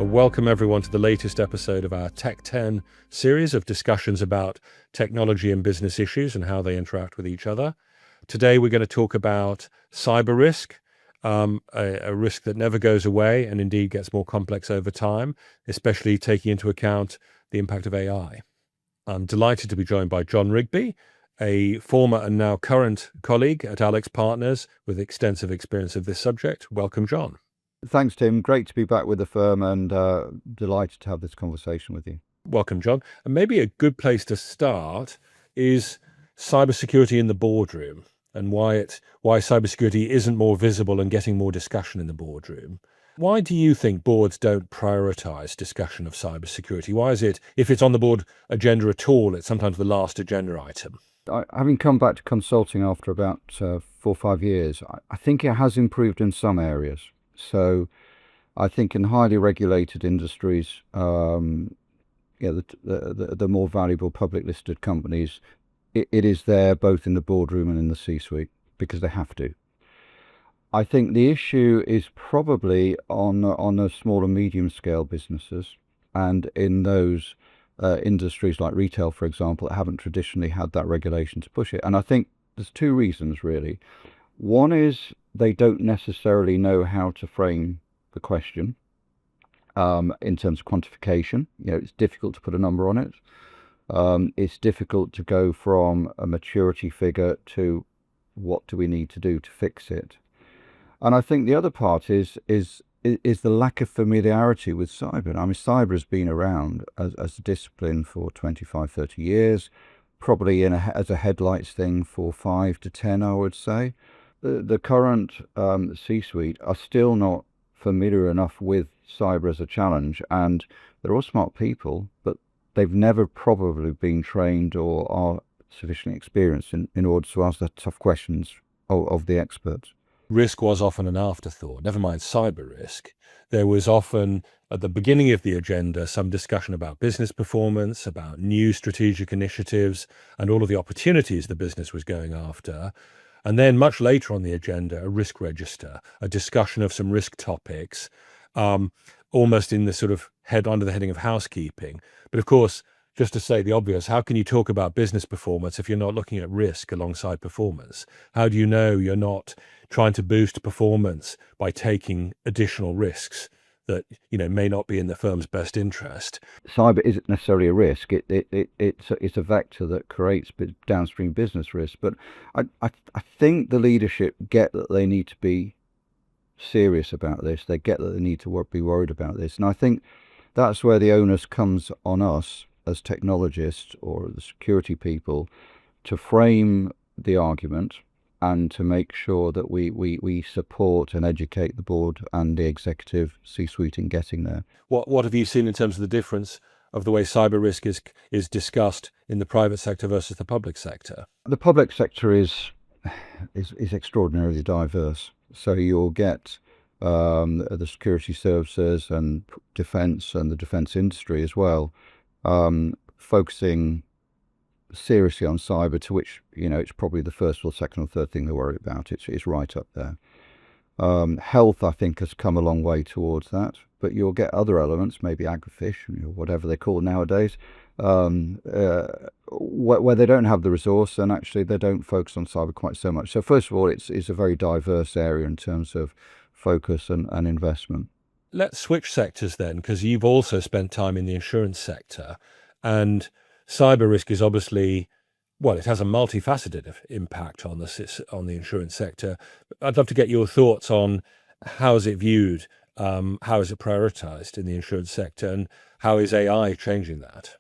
Welcome everyone to the latest episode of our Tech 10 series of discussions about technology and business issues and how they interact with each other. Today we're going to talk about cyber risk, a risk that never goes away and indeed gets more complex over time, especially taking into account the impact of AI. I'm delighted to be joined by John Rigby, a former and now current colleague at AlixPartners with extensive experience of this subject. Welcome, John. Thanks, Tim. Great to be back with the firm and delighted to have this conversation with you. Welcome, John. And maybe a good place to start is cybersecurity in the boardroom and why cybersecurity isn't more visible and getting more discussion in the boardroom. Why do you think boards don't prioritize discussion of cybersecurity? Why is it, if it's on the board agenda at all, it's sometimes the last agenda item? Having come back to consulting after about 4 or 5 years, I think it has improved in some areas. So I think in highly regulated industries, the more valuable public listed companies, it is there both in the boardroom and in the C-suite because they have to. I think the issue is probably on the small and medium scale businesses, and in those industries like retail, for example, that haven't traditionally had that regulation to push it. And I think there's 2 reasons really. One is they don't necessarily know how to frame the question in terms of quantification. It's difficult to put a number on it. It's difficult to go from a maturity figure to what do we need to do to fix it. And I think the other part is the lack of familiarity with cyber. I mean, cyber has been around as a discipline for 25, 30 years, probably as a headlights thing for 5 to 10, I would say. The current C-suite are still not familiar enough with cyber as a challenge, and they're all smart people, but they've never probably been trained or are sufficiently experienced in order to ask the tough questions of the experts. Risk was often an afterthought, never mind cyber risk. There was often, at the beginning of the agenda, some discussion about business performance, about new strategic initiatives, and all of the opportunities the business was going after. And then much later on the agenda, a risk register, a discussion of some risk topics, almost in the sort of under the heading of housekeeping. But of course, just to say the obvious, how can you talk about business performance if you're not looking at risk alongside performance? How do you know you're not trying to boost performance by taking additional risks that may not be in the firm's best interest? Cyber isn't necessarily a risk. It's a vector that creates downstream business risk. But I think the leadership get that they need to be serious about this. They get that they need to be worried about this. And I think that's where the onus comes on us as technologists or the security people to frame the argument and to make sure that we support and educate the board and the executive C-suite in getting there. What have you seen in terms of the difference of the way cyber risk is discussed in the private sector versus the public sector? The public sector is extraordinarily diverse. So you'll get the security services and defence and the defence industry as well, focusing seriously on cyber, to which it's probably the first or second or third thing they worry about. It's right up there. Health, I think, has come a long way towards that, but you'll get other elements, maybe agrifish, whatever they're called nowadays, where they don't have the resource and actually they don't focus on cyber quite so much. So first of all, it's a very diverse area in terms of focus and investment. Let's switch sectors then, because you've also spent time in the insurance sector, and cyber risk is obviously, it has a multifaceted impact on the insurance sector. I'd love to get your thoughts on how is it viewed, how is it prioritized in the insurance sector, and how is AI changing that?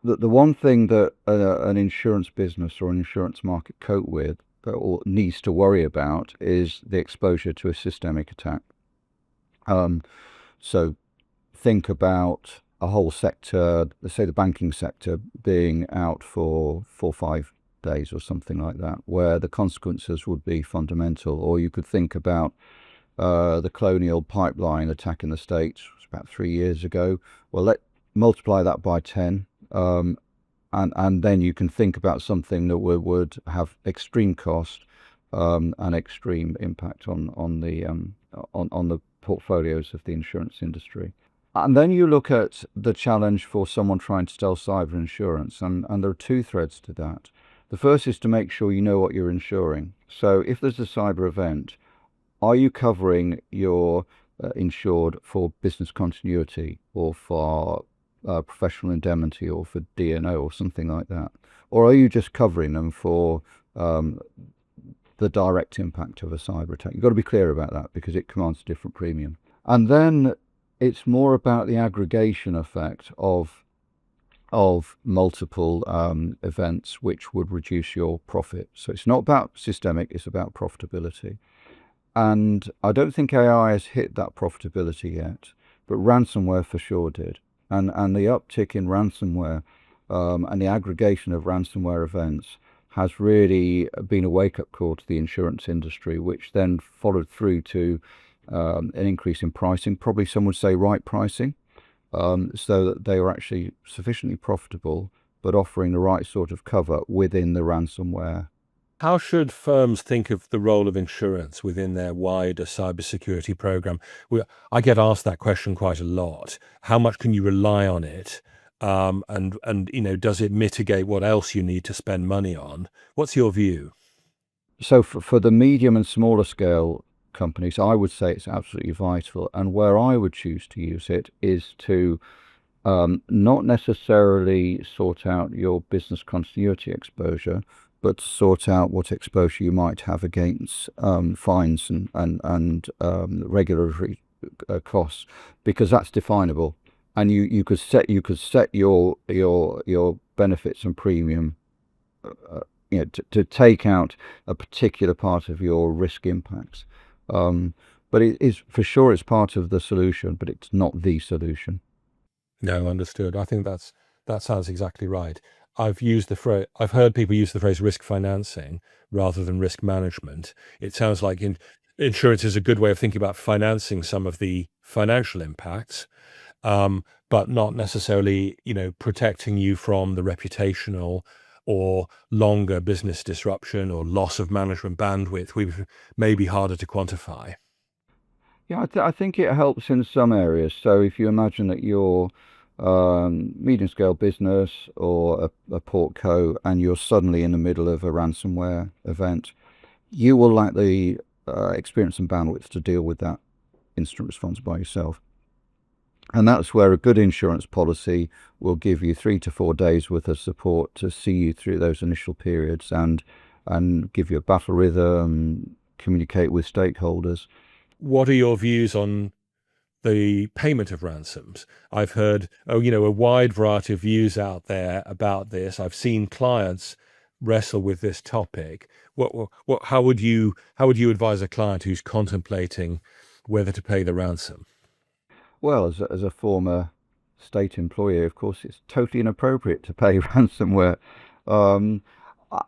The one thing that an insurance business or an insurance market cope with or needs to worry about is the exposure to a systemic attack. So think about a whole sector, let's say the banking sector, being out for 4 or 5 days or something like that, where the consequences would be fundamental. Or you could think about the Colonial Pipeline attack in the States, it was about 3 years ago. Well, multiply that by 10, and then you can think about something that would have extreme cost and extreme impact on the portfolios of the insurance industry. And then you look at the challenge for someone trying to sell cyber insurance, and there are two threads to that. The first is to make sure you know what you're insuring. So if there's a cyber event, are you covering your insured for business continuity or for professional indemnity or for D&O or something like that? Or are you just covering them for the direct impact of a cyber attack? You've got to be clear about that because it commands a different premium. And then it's more about the aggregation effect of multiple events which would reduce your profit. So it's not about systemic, it's about profitability. And I don't think AI has hit that profitability yet, but ransomware for sure did. And the uptick in ransomware and the aggregation of ransomware events has really been a wake-up call to the insurance industry, which then followed through to an increase in pricing, probably some would say right pricing, so that they were actually sufficiently profitable, but offering the right sort of cover within the ransomware. How should firms think of the role of insurance within their wider cybersecurity program? I get asked that question quite a lot. How much can you rely on it? And does it mitigate what else you need to spend money on? What's your view? So for the medium and smaller scale companies, I would say it's absolutely vital. And where I would choose to use it is to not necessarily sort out your business continuity exposure, but sort out what exposure you might have against fines and regulatory costs, because that's definable, and you could set your benefits and premium, to take out a particular part of your risk impacts. But it is for sure it's part of the solution, but it's not the solution. No, understood. I think that sounds exactly right. I've heard people use the phrase risk financing rather than risk management. It sounds like insurance is a good way of thinking about financing some of the financial impacts, but not necessarily, protecting you from the reputational or longer business disruption or loss of management bandwidth, which may be harder to quantify. Yeah, I think it helps in some areas. So if you imagine that you're medium scale business or a portco and you're suddenly in the middle of a ransomware event, you will likely experience some bandwidth to deal with that incident response by yourself. And that's where a good insurance policy will give you 3 to 4 days worth of support to see you through those initial periods and give you a battle rhythm, communicate with stakeholders. What are your views on the payment of ransoms? I've heard, a wide variety of views out there about this. I've seen clients wrestle with this topic. How would you advise a client who's contemplating whether to pay the ransom? Well, as a former state employee, of course, it's totally inappropriate to pay ransomware. Um,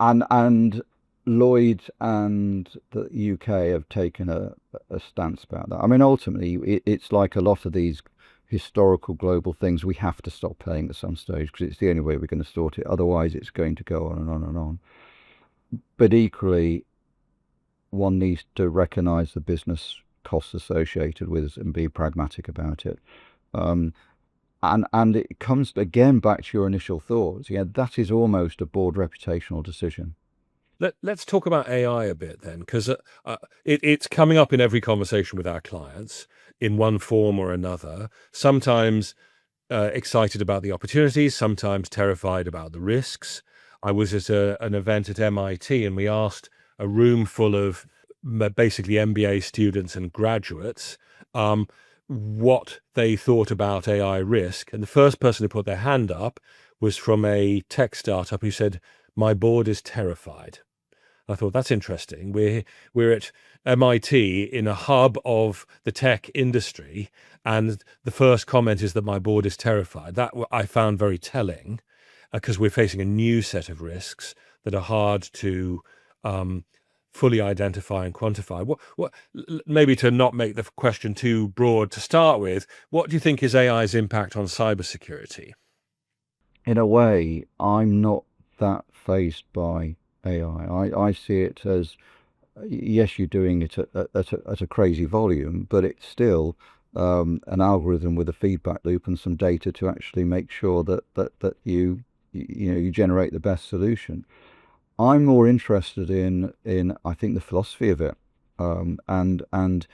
and Lloyd's and the UK have taken a stance about that. I mean, ultimately, it's like a lot of these historical global things. We have to stop paying at some stage because it's the only way we're going to sort it. Otherwise, it's going to go on and on and on. But equally, one needs to recognise the business costs associated with it and be pragmatic about it. And it comes again back to your initial thoughts. Yeah, that is almost a board reputational decision. Let's talk about AI a bit then, because it's coming up in every conversation with our clients in one form or another. Sometimes excited about the opportunities, sometimes terrified about the risks. I was at an event at MIT and we asked a room full of basically MBA students and graduates what they thought about AI risk. And the first person who put their hand up was from a tech startup who said, "My board is terrified." I thought that's interesting. We're at MIT in a hub of the tech industry, and the first comment is that my board is terrified. That I found very telling, because we're facing a new set of risks that are hard to fully identify and quantify. Maybe to not make the question too broad to start with, what do you think is AI's impact on cybersecurity? In a way, I'm not that fazed by AI. I see it as yes, you're doing it at a crazy volume, but it's still an algorithm with a feedback loop and some data to actually make sure that you generate the best solution. I'm more interested in I think the philosophy of it, and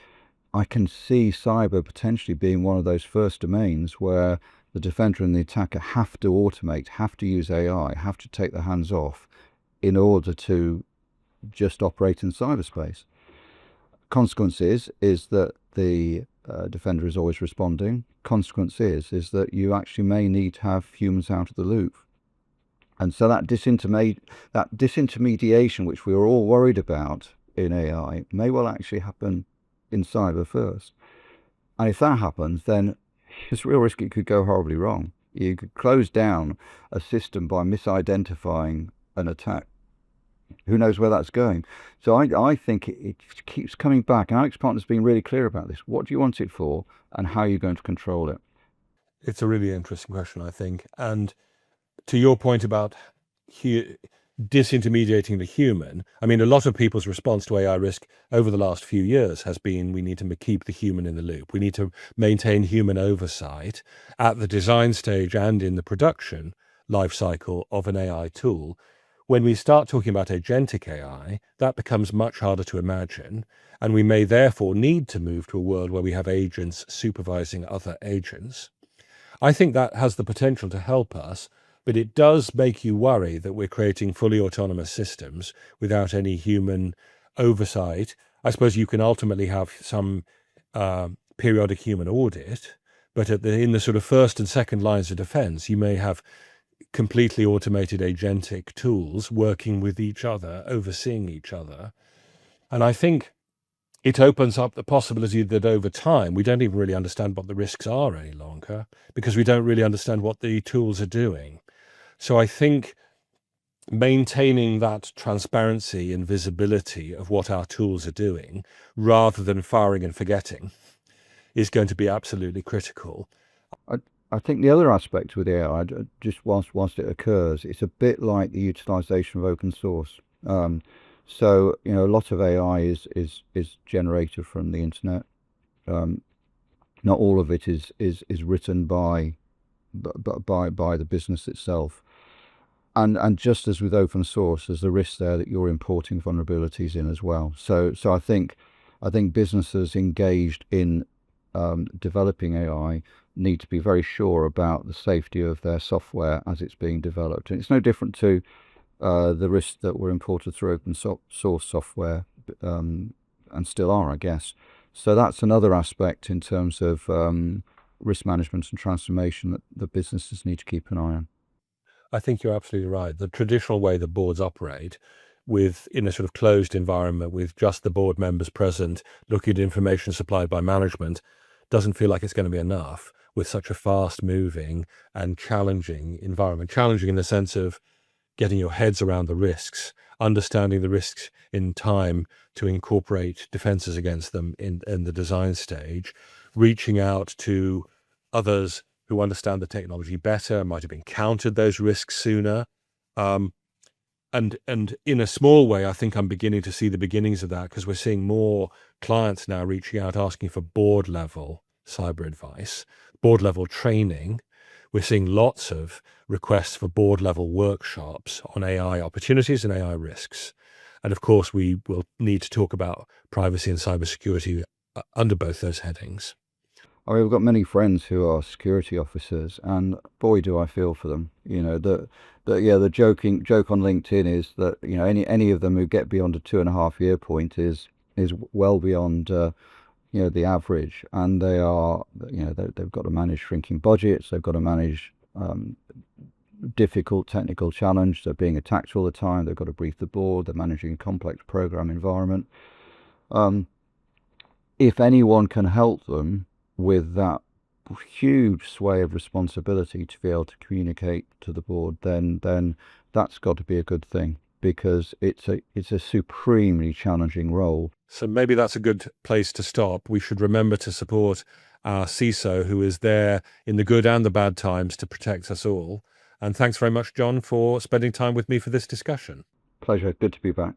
I can see cyber potentially being one of those first domains where the defender and the attacker have to automate, have to use AI, have to take their hands off in order to just operate in cyberspace. Consequence is that the defender is always responding. Consequence is that you actually may need to have humans out of the loop. And so that disintermediation, which we were all worried about in AI, may well actually happen in cyber first. And if that happens, then there's real risk it could go horribly wrong. You could close down a system by misidentifying an attack. Who knows where that's going? So I think it keeps coming back. And AlixPartners has been really clear about this. What do you want it for, and how are you going to control it? It's a really interesting question, I think. And to your point about disintermediating the human, I mean, a lot of people's response to AI risk over the last few years has been we need to keep the human in the loop. We need to maintain human oversight at the design stage and in the production life cycle of an AI tool. When we start talking about agentic AI, that becomes much harder to imagine, and we may therefore need to move to a world where we have agents supervising other agents. I think that has the potential to help us, but it does make you worry that we're creating fully autonomous systems without any human oversight. I suppose you can ultimately have some periodic human audit, but in the sort of first and second lines of defense, you may have completely automated agentic tools working with each other, overseeing each other. And I think it opens up the possibility that over time, we don't even really understand what the risks are any longer because we don't really understand what the tools are doing. So I think maintaining that transparency and visibility of what our tools are doing rather than firing and forgetting is going to be absolutely critical. I think the other aspect with AI, just whilst it occurs, it's a bit like the utilization of open source. So a lot of AI is generated from the internet. Not all of it is written by the business itself. And just as with open source, there's the risk there that you're importing vulnerabilities in as well. So I think businesses engaged in developing AI need to be very sure about the safety of their software as it's being developed. And it's no different to the risks that were imported through open source software, and still are, I guess. So that's another aspect in terms of risk management and transformation that the businesses need to keep an eye on. I think you're absolutely right. The traditional way the boards operate in a sort of closed environment with just the board members present, looking at information supplied by management, doesn't feel like it's going to be enough with such a fast moving and challenging environment. Challenging in the sense of getting your heads around the risks, understanding the risks in time to incorporate defenses against them in the design stage, reaching out to others who understand the technology better, might have encountered those risks sooner. And in a small way, I think I'm beginning to see the beginnings of that because we're seeing more clients now reaching out asking for board level cyber advice, board level training. We're seeing lots of requests for board level workshops on AI opportunities and AI risks. And of course, we will need to talk about privacy and cybersecurity under both those headings. I mean, we've got many friends who are security officers, and boy, do I feel for them. The joke on LinkedIn is that any of them who get beyond a 2.5 year point is well beyond the average, and they are they've got to manage shrinking budgets, they've got to manage difficult technical challenge, they're being attacked all the time, they've got to brief the board, they're managing a complex program environment. If anyone can help them with that huge sway of responsibility to be able to communicate to the board, then that's got to be a good thing, because it's a supremely challenging role. So maybe that's a good place to stop. We should remember to support our CISO, who is there in the good and the bad times to protect us all. And thanks very much, John, for spending time with me for this discussion. Pleasure. Good to be back.